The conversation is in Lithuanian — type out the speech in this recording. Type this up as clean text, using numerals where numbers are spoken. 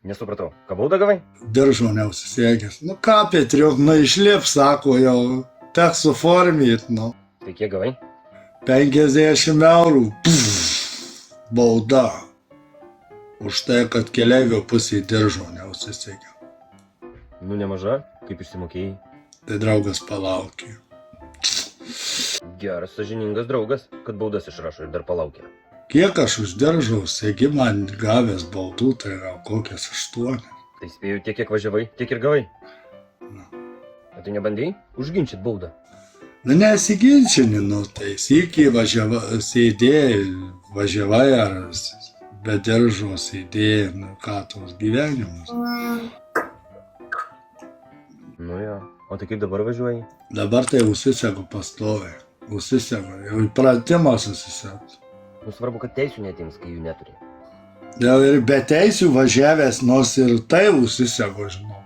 Nesupratau. Ką baudą gavai? Diržo neužsisegęs. Nu ką, Petriuk, nu išlip, sako jau, teks suformyt, nu. Tai kiek gavai? 50 eurų. Bauda. Už tai, kad keleivio pusėje diržo neužsisegė. Nu nemaža, kaip išsimokėjai. Tai draugas palaukė. Geras, sąžiningas draugas, kad baudas išrašo ir dar palaukia. Kiek aš už diržo segimą gavęs baudų, tai gal kokias 8. Tai spėjau tiek, kiek važiavai, tiek ir gavai. Na. O tai nebandėjai užginčyt baudą? Nu nesiginčini, nu tai sykį sėdėjai, važiavai ar be diržo sėdėjai, nu ką tos gyvenimus. Nu jo. O tai kaip dabar važiuoji? Dabar tai užsisegu pastoviai. Užsisegu, jau įpratimas užsisegu. Nu svarbu, kad teisių netims, kai jų neturi. Jau ir be teisių važiavęs, nors ir tai užsisegu, žinau.